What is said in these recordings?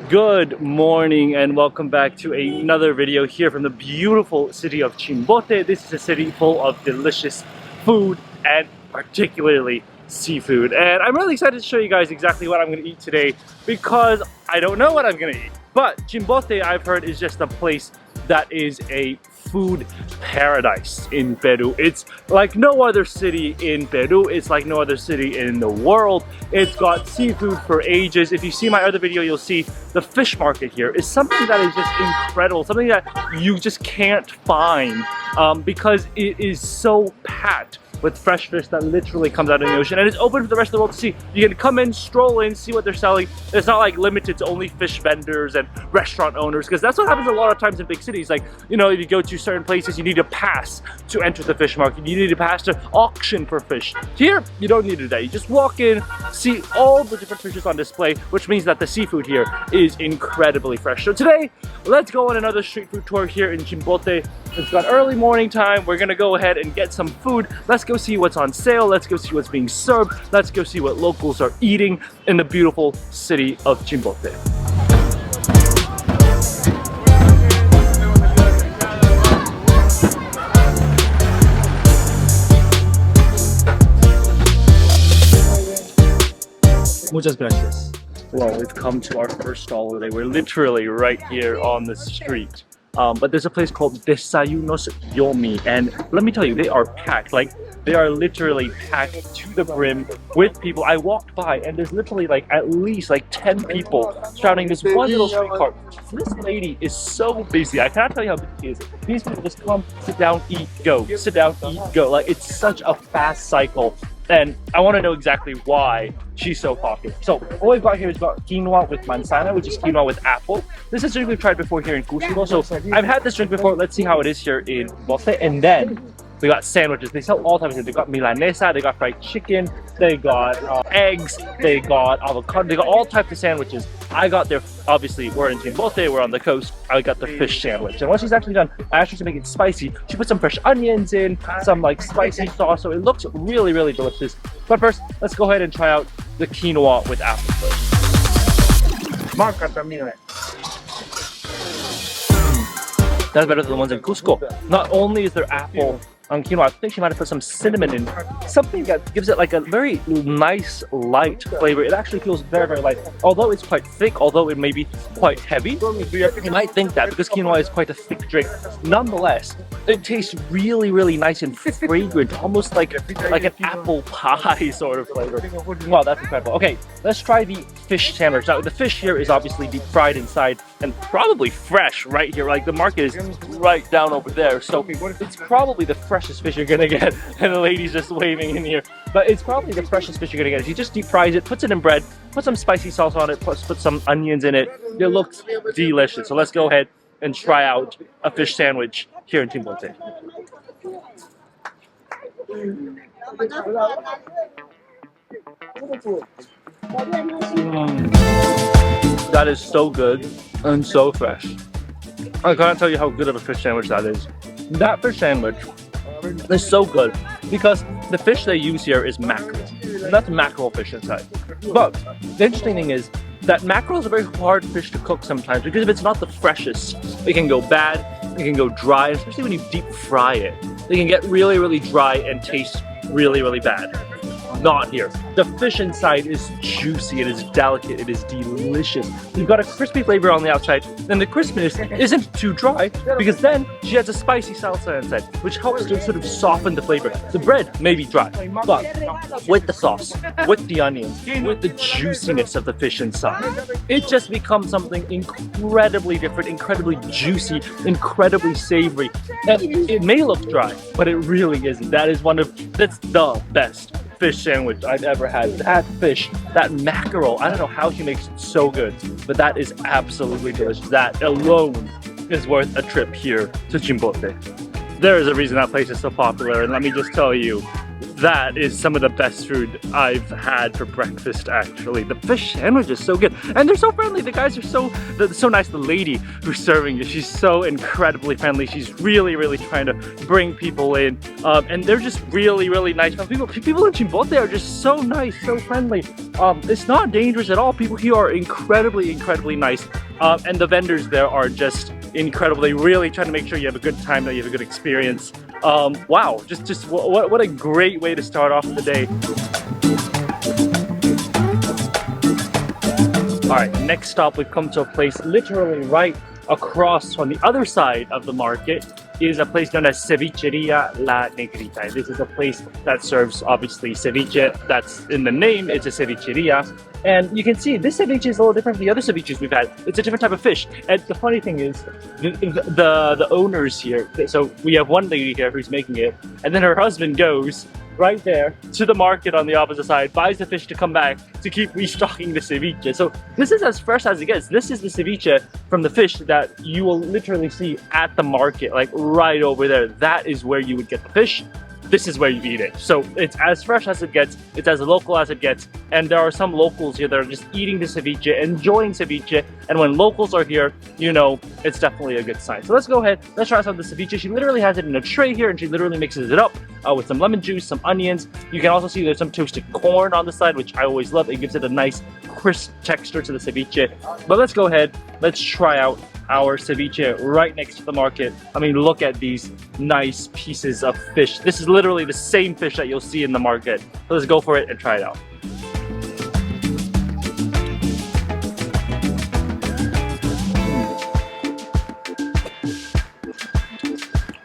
Good morning and welcome back to another video here from the beautiful city of Chimbote. This is a city full of delicious food and particularly seafood. And I'm really excited to show you guys exactly what I'm going to eat today because I don't know what I'm going to eat. But Chimbote, I've heard, is just a place that is a food paradise in Peru. It's like no other city in Peru. It's like no other city in the world. It's got seafood for ages. If you see my other video, you'll see the fish market here is something that is just incredible, something that you just can't find because it is so packed with fresh fish that literally comes out of the ocean, and it's open for the rest of the world to see. You can come in, stroll in, see what they're selling. It's not like limited to only fish vendors and restaurant owners, because that's what happens a lot of times in big cities. Like, you know, if you go to certain places, you need a pass to enter the fish market. You need a pass to auction for fish. Here, you don't need that. You just walk in, see all the different fishes on display, which means that the seafood here is incredibly fresh. So today, let's go on another street food tour here in Chimbote. It's got early morning time. We're gonna go ahead and get some food. Let's go see what's on sale. Let's go see what's being served. Let's go see what locals are eating in the beautiful city of Chimbote. Muchas gracias. Well, we've come to our first stall today. We're literally right here on the street. But there's a place called Desayunos Yomi, and let me tell you, they are packed. Like, they are literally packed to the brim with people. I walked by and there's literally like at least like 10 people shouting this one little street cart. This lady is so busy. I cannot tell you how busy she is. These people just come, sit down, eat, go. Sit down, eat, go. Like, it's such a fast cycle. And I want to know exactly why she's so popular. So what we've got here is got quinoa with manzana, which is quinoa with apple. This is a drink we've tried before here in Cusco. So I've had this drink before. Let's see how it is here in Bote. And then we got sandwiches. They sell all types of things. They got milanesa, they got fried chicken, they got eggs, they got avocado, they got all types of sandwiches. I got their, obviously we're in Chimbote, we're on the coast. I got the fish sandwich. And what she's actually done, I asked her to make it spicy. She put some fresh onions in, some like spicy sauce, so it looks really, really delicious. But first, let's go ahead and try out the quinoa with apple first. That's better than the ones in Cusco. Not only is there apple on quinoa, I think she might have put some cinnamon in, something that gives it like a very nice light flavor. It actually feels very, very light. Although it's quite thick, although it may be quite heavy, you might think that because quinoa is quite a thick drink. Nonetheless, it tastes really, really nice and fragrant, almost like an apple pie sort of flavor. Wow, that's incredible. Okay, let's try the fish sandwich. Now, the fish here is obviously deep fried inside and probably fresh right here. Like, the market is right down over there, so it's probably the freshest fish you're gonna get. And the lady's just waving in here, but it's probably the freshest fish you're gonna get. She just deep fries it, puts it in bread, put some spicy sauce on it, put some onions in it. It looks delicious. So let's go ahead and try out a fish sandwich here in Chimbote. That is so good and so fresh. I can't tell you how good of a fish sandwich that is. That fish sandwich is so good because the fish they use here is mackerel. And that's mackerel fish inside. But the interesting thing is that mackerel is a very hard fish to cook sometimes because if it's not the freshest, it can go bad, it can go dry, especially when you deep fry it. It can get really, really dry and taste really, really bad. Not here. The fish inside is juicy, it is delicate, it is delicious. You've got a crispy flavor on the outside, and the crispiness isn't too dry because then she has a spicy salsa inside, which helps to sort of soften the flavor. The bread may be dry, but with the sauce, with the onions, with the juiciness of the fish inside, it just becomes something incredibly different, incredibly juicy, incredibly savory. And it may look dry, but it really isn't. That's the best fish sandwich I've ever had. That fish, that mackerel, I don't know how she makes it so good, but that is absolutely delicious. That alone is worth a trip here to Chimbote. There is a reason that place is so popular, and let me just tell you, that is some of the best food I've had for breakfast, actually. The fish sandwich is so good, and they're so friendly. The guys are so nice. The lady who's serving you, she's so incredibly friendly. She's really trying to bring people in, and they're just really nice. People in Chimbote are just so nice, so friendly. It's not dangerous at all. People here are incredibly nice, and the vendors there are just incredible. They really try to make sure you have a good time, that you have a good experience. Wow, just what a great way to start off the day. Alright, next stop, we've come to a place literally right across on the other side of the market is a place known as Cevicheria La Negrita. This is a place that serves, obviously, ceviche. That's in the name, it's a cevicheria. And you can see this ceviche is a little different from the other ceviches we've had. It's a different type of fish. And the funny thing is, the owners here, so we have one lady here who's making it, and then her husband goes right there to the market on the opposite side, buys the fish to come back to keep restocking the ceviche. So this is as fresh as it gets. This is the ceviche from the fish that you will literally see at the market, like right over there. That is where you would get the fish. This is where you eat it. So it's as fresh as it gets, it's as local as it gets, and there are some locals here that are just eating the ceviche, enjoying ceviche, and when locals are here, you know, it's definitely a good sign. So let's go ahead, let's try some of the ceviche. She literally has it in a tray here, and she literally mixes it up with some lemon juice, some onions. You can also see there's some toasted corn on the side, which I always love. It gives it a nice crisp texture to the ceviche. But let's go ahead, let's try out our ceviche right next to the market. I mean, look at these nice pieces of fish. This is literally the same fish that you'll see in the market. So let's go for it and try it out.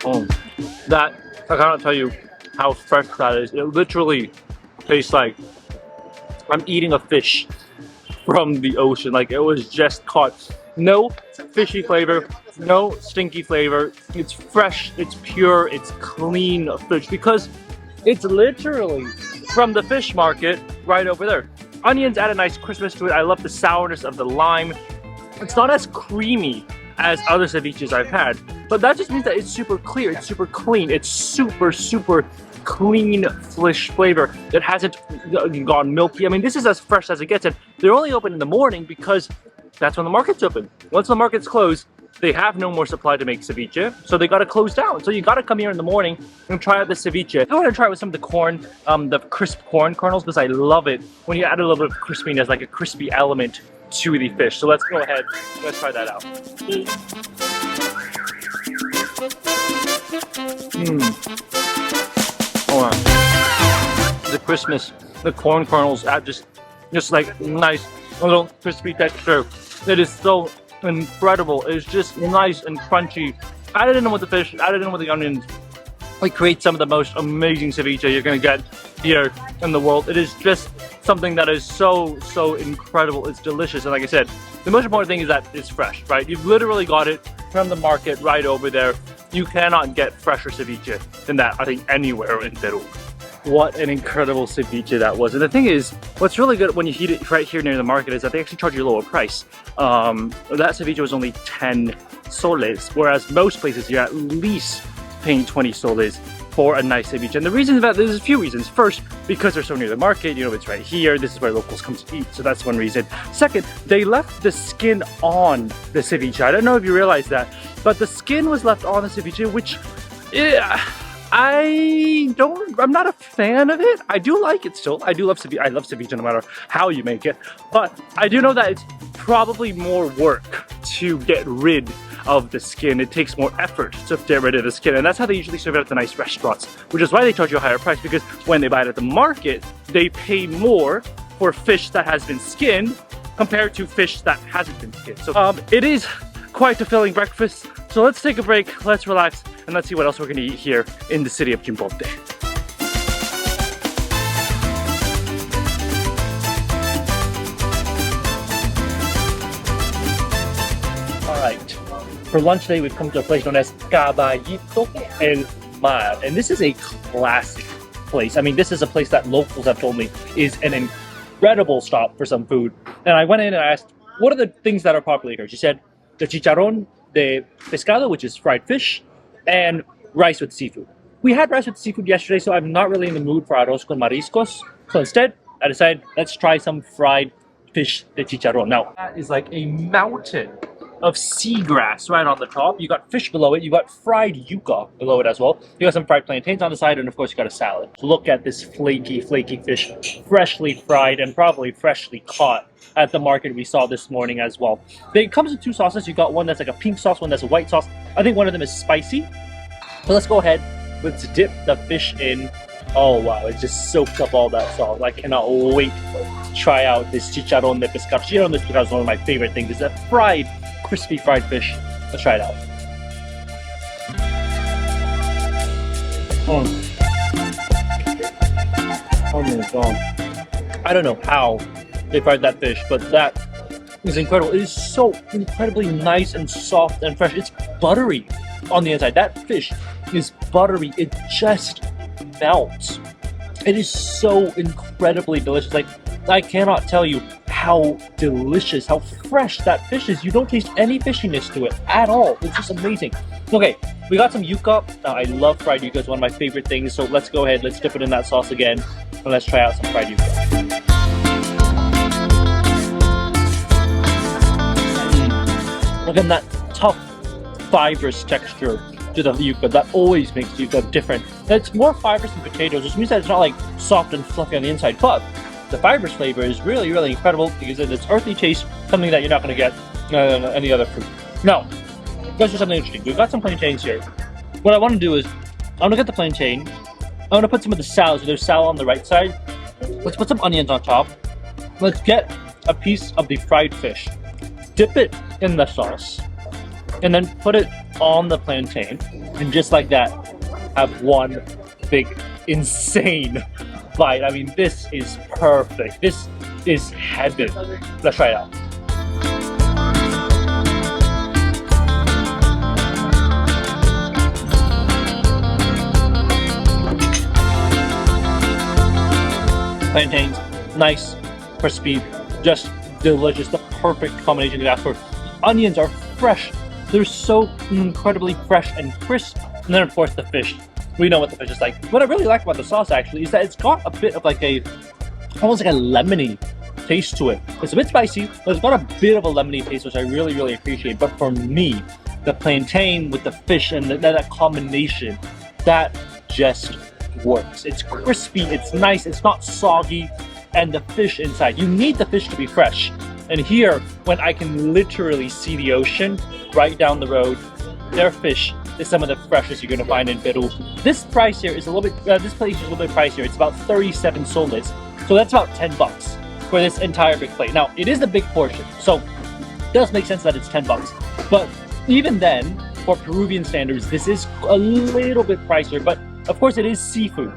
Oh, that, I cannot tell you how fresh that is. It literally tastes like I'm eating a fish from the ocean. Like, it was just caught. No fishy flavor, no stinky flavor. It's fresh, it's pure, it's clean fish because it's literally from the fish market right over there. Onions add a nice crispness to it. I love the sourness of the lime. It's not as creamy as other ceviches I've had, but that just means that it's super clear, it's super clean, it's super clean fish flavor. It hasn't gone milky. I mean, this is as fresh as it gets, and they're only open in the morning because that's when the market's open. Once the market's closed, they have no more supply to make ceviche, so they gotta close down. So you gotta come here in the morning and try out the ceviche. I wanna try it with some of the corn, the crisp corn kernels, because I love it when you add a little bit of crispiness, like a crispy element to the fish. So let's go ahead, let's try that out. Oh, wow. The crispness, the corn kernels add just like nice little crispy texture. It is so incredible. It's just nice and crunchy. Add it in with the fish, add it in with the onions. It creates some of the most amazing ceviche you're gonna get here in the world. It is just something that is so incredible. It's delicious, and like I said, the most important thing is that it's fresh, right? You've literally got it from the market right over there. You cannot get fresher ceviche than that, I think, anywhere in Peru. What an incredible ceviche that was. And the thing is, what's really good when you eat it right here near the market is that they actually charge you a lower price. That ceviche was only 10 soles, whereas most places you're at least paying 20 soles for a nice ceviche. And the reason that there's a few reasons. First, because they're so near the market, you know, it's right here. This is where locals come to eat, so that's one reason. Second, they left the skin on the ceviche. I don't know if you realize that, but the skin was left on the ceviche, which, I'm not a fan of it. I do like it still. I love ceviche no matter how you make it. But I do know that it's probably more work to get rid of the skin. It takes more effort to get rid of the skin. And that's how they usually serve it at the nice restaurants, which is why they charge you a higher price, because when they buy it at the market, they pay more for fish that has been skinned compared to fish that hasn't been skinned. So it is quite a filling breakfast. So let's take a break, let's relax, and let's see what else we're gonna eat here in the city of Chimbote. Alright, for lunch today we've come to a place known as Caballito El Mar, and this is a classic place. I mean, this is a place that locals have told me is an incredible stop for some food. And I went in and I asked, what are the things that are popular here? She said, the Chicharrón de Pescado, which is fried fish, and rice with seafood. we had rice with seafood yesterday, so I'm not really in the mood for arroz con mariscos. So instead, I decided let's try some fried fish de chicharrón. Now, that is like a mountain of seagrass right on the top. You got fish below it, you got fried yuca below it as well. You got some fried plantains on the side, and of course you got a salad. So look at this flaky fish, freshly fried and probably freshly caught at the market we saw this morning as well. It comes in two sauces. You got one that's like a pink sauce, one that's a white sauce. I think one of them is spicy. So let's go ahead, let's dip the fish in. Oh wow, it just soaked up all that sauce. I cannot wait to try out this Chicharrón de Pescado. Chicharrón de Pescado is one of my favorite things. It's a crispy fried fish. Let's try it out. Oh my god. I don't know how they fried that fish, but that is incredible. It is so incredibly nice and soft and fresh. It's buttery on the inside. That fish is buttery. It just melts. It is so incredibly delicious. Like, I cannot tell you how delicious, how fresh that fish is. You don't taste any fishiness to it at all. It's just amazing. Okay, we got some yuca. Now, I love fried yuca. It's one of my favorite things. So let's go ahead, let's dip it in that sauce again, and let's try out some fried yuca. Look at that tough, fibrous texture to the yuca. That always makes yuca different. And it's more fibrous than potatoes, which means that it's not like soft and fluffy on the inside, but the fibrous flavor is really, really incredible because of its earthy taste, something that you're not going to get in any other fruit. Now, let's do something interesting. We've got some plantains here. What I want to do is, I'm going to get the plantain, I'm going to put some of the salad, so there's salad on the right side. Let's put some onions on top. Let's get a piece of the fried fish, dip it in the sauce, and then put it on the plantain, and just like that, have one big, insane bite. I mean, this is perfect. This is heaven. Let's try it out. Plantains, nice, crispy, just delicious. The perfect combination to ask for. Onions are fresh. They're so incredibly fresh and crisp. And then of course the fish. We know what the fish is like. What I really like about the sauce actually is that it's got a bit of like almost like a lemony taste to it. It's a bit spicy, but it's got a bit of a lemony taste, which I really, really appreciate. But for me, the plantain with the fish and that combination, that just works. It's crispy, it's nice, it's not soggy, and the fish inside. You need the fish to be fresh. And here, when I can literally see the ocean right down the road, their fish is some of the freshest you're going to find in Peru. This price here is a little bit, this place is a little bit pricier. It's about 37 soles. So that's about 10 bucks for this entire big plate. Now, it is the big portion, so it does make sense that it's 10 bucks. But even then, for Peruvian standards, this is a little bit pricier, but of course it is seafood.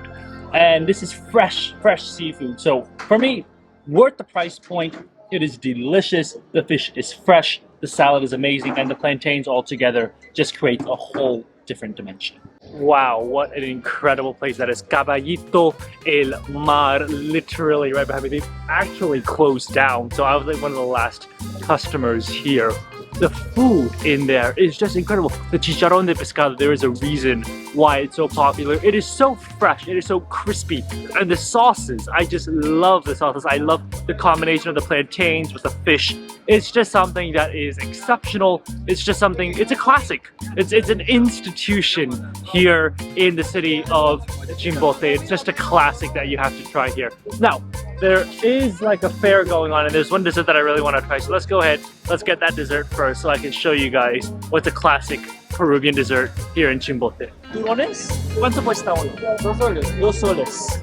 And this is fresh seafood. So for me, worth the price point. It is delicious, the fish is fresh, the salad is amazing, and the plantains all together just create a whole different dimension. Wow, what an incredible place that is. Caballito el Mar, literally right behind me. They've actually closed down, so I was like one of the last customers here. The food in there is just incredible. The Chicharrón de Pescado, there is a reason why it's so popular. It is so fresh, it is so crispy. And the sauces, I just love the sauces. I love the combination of the plantains with the fish. It's just something that is exceptional. It's just something, it's a classic. It's an institution here in the city of Chimbote. It's just a classic that you have to try here. Now, there is like a fair going on, and there's one dessert that I really want to try. So let's go ahead, let's get that dessert first so I can show you guys what's a classic Peruvian dessert here in Chimbote. Turrones? ¿Cuánto cuesta uno? 2 soles. 2 soles.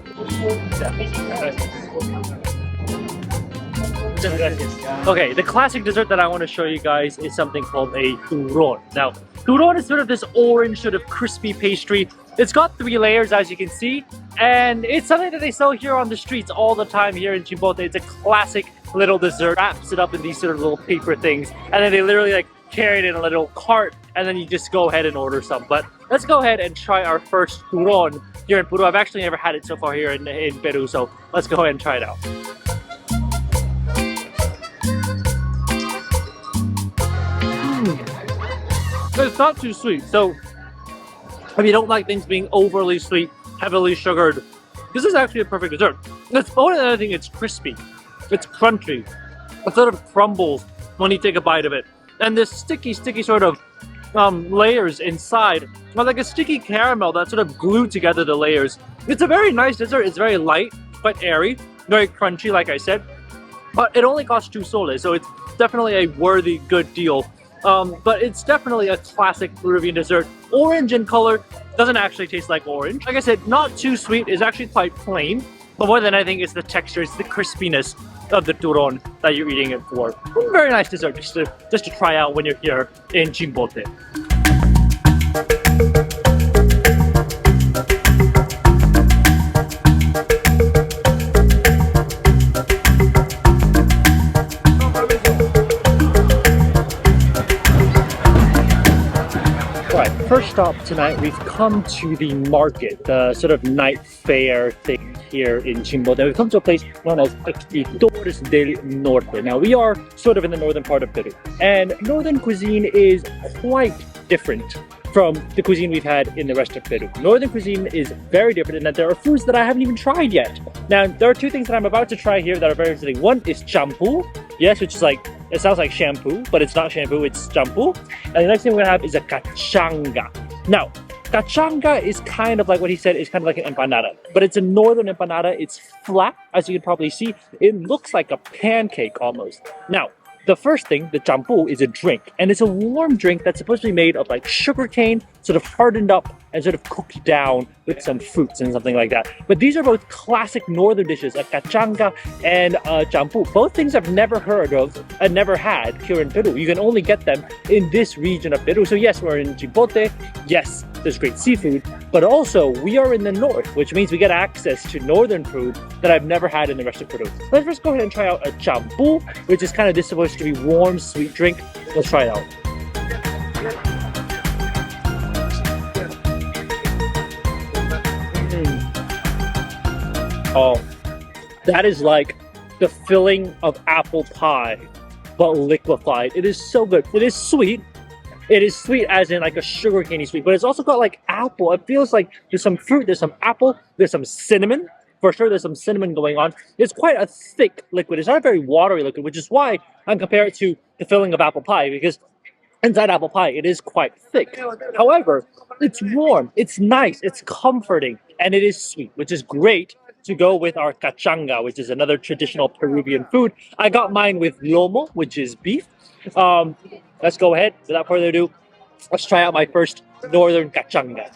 Okay, the classic dessert that I want to show you guys is something called a turrón. Now, turrón is sort of this orange, sort of crispy pastry. It's got 3 layers, as you can see, and it's something that they sell here on the streets all the time here in Chimbote. It's a classic little dessert. Wraps it up in these sort of little paper things, and then they literally like carry it in a little cart, and then you just go ahead and order some. But let's go ahead and try our first turrón here in Peru. I've actually never had it so far here in Peru, so let's go ahead and try it out. It's not too sweet. So If you don't like things being overly sweet, heavily sugared, this is actually a perfect dessert. It's more than anything, it's crispy. It's crunchy. It sort of crumbles when you take a bite of it. And this sticky sort of layers inside are like a sticky caramel that sort of glued together the layers. It's a very nice dessert. It's very light, but airy, very crunchy, like I said. But it only costs 2 soles, so it's definitely a worthy, good deal. But it's definitely a classic Peruvian dessert. Orange in color, doesn't actually taste like orange. Like I said, not too sweet, it's actually quite plain. But more than anything, it's the texture, it's the crispiness of the turron that you're eating it for. Very nice dessert just to try out when you're here in Chimbote. Alright, first stop tonight, we've come to the market, the sort of night fair thing here in Chimbote. We've come to a place known as Turrones del Norte. Now, we are sort of in the northern part of Peru, and northern cuisine is quite different from the cuisine we've had in the rest of Peru. Northern cuisine is very different in that there are foods that I haven't even tried yet. Now, there are 2 things that I'm about to try here that are very interesting. One is champú, yes, which is like, it sounds like shampoo, but it's not shampoo, it's champú. And the next thing we're gonna have is a cachanga. Now, cachanga is kind of like what he said, is kind of like an empanada, but it's a northern empanada. It's flat, as you can probably see. It looks like a pancake almost. Now, the first thing, the champú, is a drink, and it's a warm drink that's supposed to be made of like sugarcane, sort of hardened up and sort of cooked down with some fruits and something like that. But these are both classic northern dishes, a cachanga and a champú. Both things I've never heard of and never had here in Peru. You can only get them in this region of Peru. So yes, we're in Chimbote. Yes, there's great seafood, but also we are in the north, which means we get access to northern food that I've never had in the rest of Peru. Let's first go ahead and try out a champú, which is kind of this supposed to be warm, sweet drink. Let's try it out. Oh, that is like the filling of apple pie, but liquefied. It is so good. It is sweet. It is sweet as in like a sugar candy sweet, but it's also got like apple. It feels like there's some fruit, there's some apple, there's some cinnamon. For sure, there's some cinnamon going on. It's quite a thick liquid. It's not a very watery liquid, which is why I'm comparing it to the filling of apple pie, because inside apple pie, it is quite thick. However, it's warm, it's nice, it's comforting, and it is sweet, which is great to go with our cachanga, which is another traditional Peruvian food. I got mine with lomo, which is beef. Let's go ahead, without further ado, let's try out my first northern cachanga.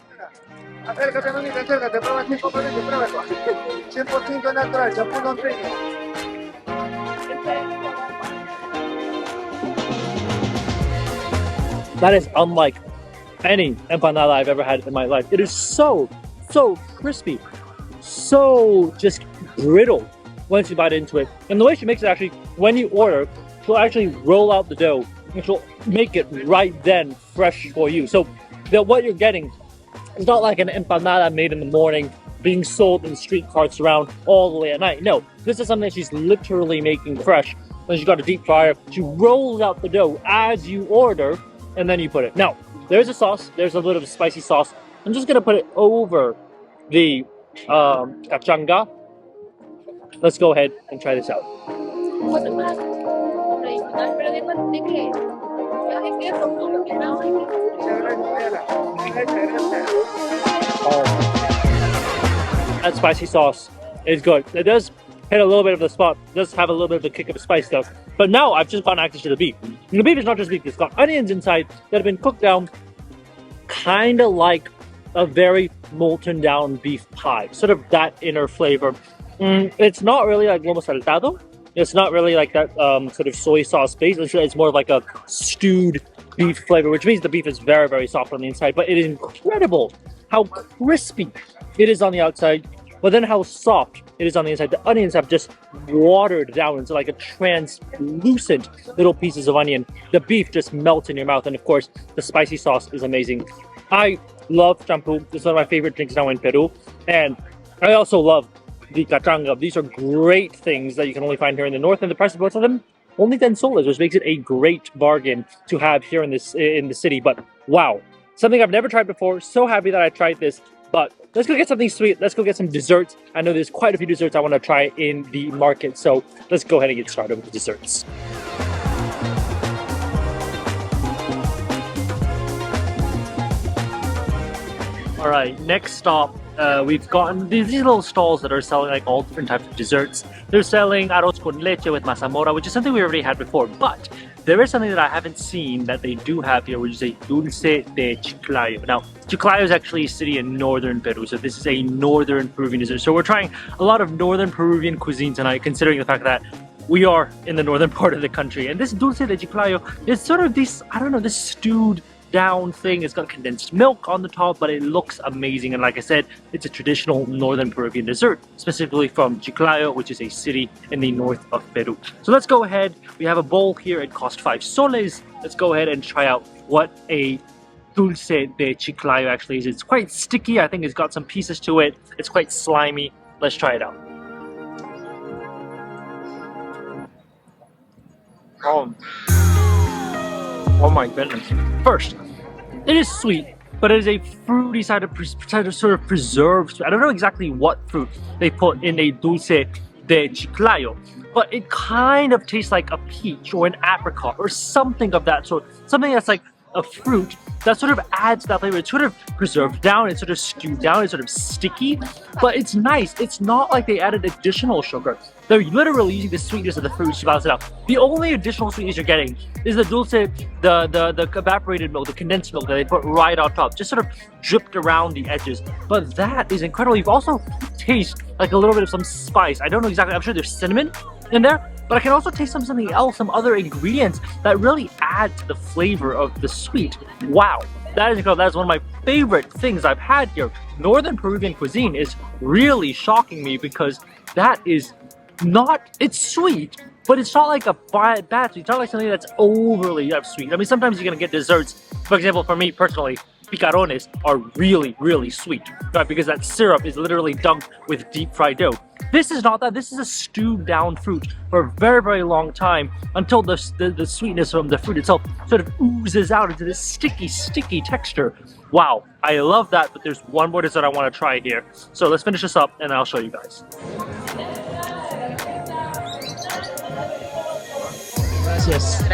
That is unlike any empanada I've ever had in my life. It is so crispy, so just brittle once you bite into it. And the way she makes it, actually, when you order, she'll actually roll out the dough and she'll make it right then fresh for you. So what you're getting is not like an empanada made in the morning being sold in street carts around all the way at night. No, this is something she's literally making fresh. When she's got a deep fryer, she rolls out the dough as you order, and then you put it. Now, there's a sauce. There's a little bit of spicy sauce. I'm just gonna put it over the cachanga. Let's go ahead and try this out. That spicy sauce is good. It does hit a little bit of the spot. It does have a little bit of the kick of spice though. But now I've just gotten access to the beef. And the beef is not just beef. It's got onions inside that have been cooked down kind of like a very molten down beef pie. Sort of that inner flavor. It's not really like lomo saltado. It's not really like that sort of soy sauce base. It's more like a stewed beef flavor, which means the beef is very, very soft on the inside. But it is incredible how crispy it is on the outside, but then how soft it is on the inside. The onions have just watered down into like a translucent little pieces of onion. The beef just melts in your mouth, and of course, the spicy sauce is amazing. I love champú. It's one of my favorite drinks now in Peru, and I also love the cachanga. These are great things that you can only find here in the north, and the price of both of them only 10 soles, which makes it a great bargain to have here in the city. But wow, Something I've never tried before. So happy that I tried this. But let's go get something sweet. Let's go get some desserts. I know there's quite a few desserts I want to try in the market. So let's go ahead and get started with the desserts. All right, next stop, we've gotten these little stalls that are selling like all different types of desserts. They're selling arroz con leche with mazamorra, which is something we already had before, but there is something that I haven't seen that they do have here, which is a Dulce de Chiclayo. Now, Chiclayo is actually a city in northern Peru, so this is a northern Peruvian dessert. So we're trying a lot of northern Peruvian cuisine tonight, considering the fact that we are in the northern part of the country. And this Dulce de Chiclayo is sort of this, I don't know, this stewed down thing. It's got condensed milk on the top, but it looks amazing. And like I said, it's a traditional northern Peruvian dessert, specifically from Chiclayo, which is a city in the north of Peru. So let's go ahead. We have a bowl here. It costs 5 soles. Let's go ahead and try out what a Dulce de Chiclayo actually is. It's quite sticky. I think it's got some pieces to it. It's quite slimy. Let's try it out. Oh my goodness. First, it is sweet, but it is a fruity side of sort of preserved. I don't know exactly what fruit they put in a Dulce de Chiclayo, but it kind of tastes like a peach or an apricot or something of that sort. Something that's like a fruit that sort of adds that flavor. It's sort of preserved down, it's sort of stewed down, it's sort of sticky, but it's nice. It's not like they added additional sugar. They're literally using the sweetness of the fruit to balance it out. The only additional sweetness you're getting is the dulce, the evaporated milk, the condensed milk that they put right on top, just sort of dripped around the edges. But that is incredible. You also taste like a little bit of some spice. I don't know exactly, I'm sure there's cinnamon in there, but I can also taste something else, some other ingredients that really add to the flavor of the sweet. Wow, that is incredible. That is one of my favorite things I've had here. Northern Peruvian cuisine is really shocking me because that is not, it's sweet, but it's not like a bad sweet. It's not like something that's overly sweet. I mean, sometimes you're gonna get desserts, for example, for me personally, picarones are really, really sweet, right? Because that syrup is literally dunked with deep fried dough. This is not that. This is a stewed down fruit for a very, very long time until the sweetness from the fruit itself sort of oozes out into this sticky texture. Wow, I love that, but there's one more dessert I want to try here. So let's finish this up and I'll show you guys. Gracias.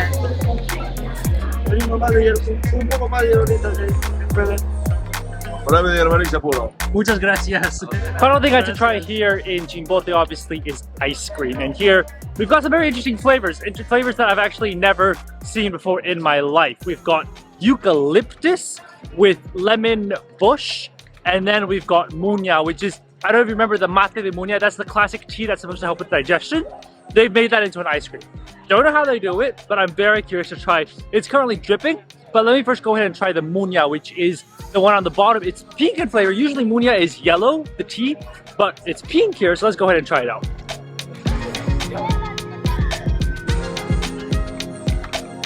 Muchas gracias. Final thing I had to try here in Chimbote obviously is ice cream, and here we've got some very interesting flavors that I've actually never seen before in my life. We've got eucalyptus with lemon bush, and then we've got muña, which is, I don't know if you remember the mate de muña, that's the classic tea that's supposed to help with digestion. They've made that into an ice cream. Don't know how they do it, but I'm very curious to try. It's currently dripping, but let me first go ahead and try the muña, which is the one on the bottom. It's pink in flavor. Usually muña is yellow, the tea, but it's pink here, so let's go ahead and try it out.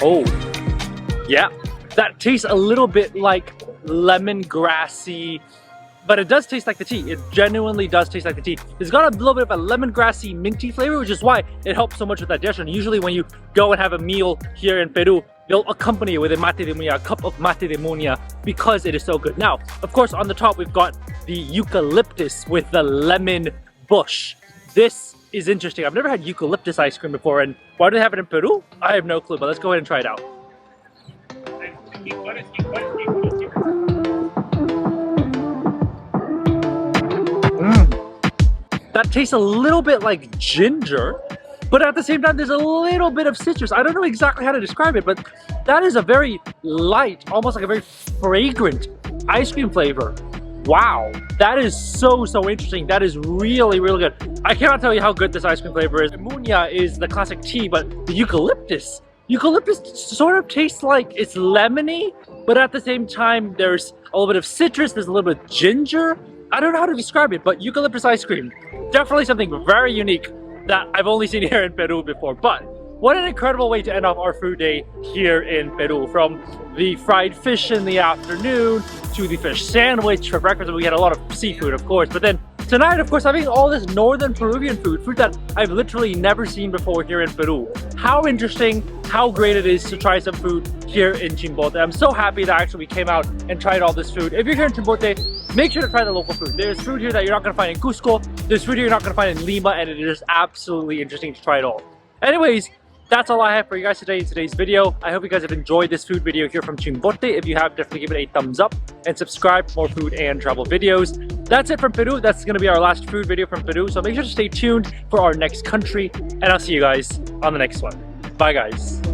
Oh, yeah. That tastes a little bit like lemongrassy, but it does taste like the tea. It genuinely does taste like the tea. It's got a little bit of a lemongrassy, minty flavor, which is why it helps so much with digestion. Usually when you go and have a meal here in Peru, they'll accompany it with a mate de muña, a cup of mate de muña, because it is so good. Now, of course, on the top, we've got the eucalyptus with the lemon bush. This is interesting. I've never had eucalyptus ice cream before, and why do they have it in Peru? I have no clue, but let's go ahead and try it out. That tastes a little bit like ginger, but at the same time there's a little bit of citrus. I don't know exactly how to describe it, but that is a very light, almost like a very fragrant ice cream flavor. Wow, that is so interesting. That is really good. I cannot tell you how good this ice cream flavor is. Muña is the classic tea, but the eucalyptus sort of tastes like it's lemony, but at the same time there's a little bit of citrus, there's a little bit of ginger. I don't know how to describe it, but eucalyptus ice cream, definitely something very unique that I've only seen here in Peru before. But what an incredible way to end off our food day here in Peru. From the fried fish in the afternoon to the fish sandwich for breakfast. We had a lot of seafood, of course, but then tonight, of course, I'm eating all this northern Peruvian food that I've literally never seen before here in Peru. How interesting, how great it is to try some food here in Chimbote. I'm so happy that actually we came out and tried all this food. If you're here in Chimbote, make sure to try the local food. There's food here that you're not going to find in Cusco. There's food here you're not going to find in Lima, and it is absolutely interesting to try it all. Anyways, that's all I have for you guys today in today's video. I hope you guys have enjoyed this food video here from Chimbote. If you have, definitely give it a thumbs up and subscribe for more food and travel videos. That's it from Peru. That's going to be our last food video from Peru. So make sure to stay tuned for our next country, and I'll see you guys on the next one. Bye guys.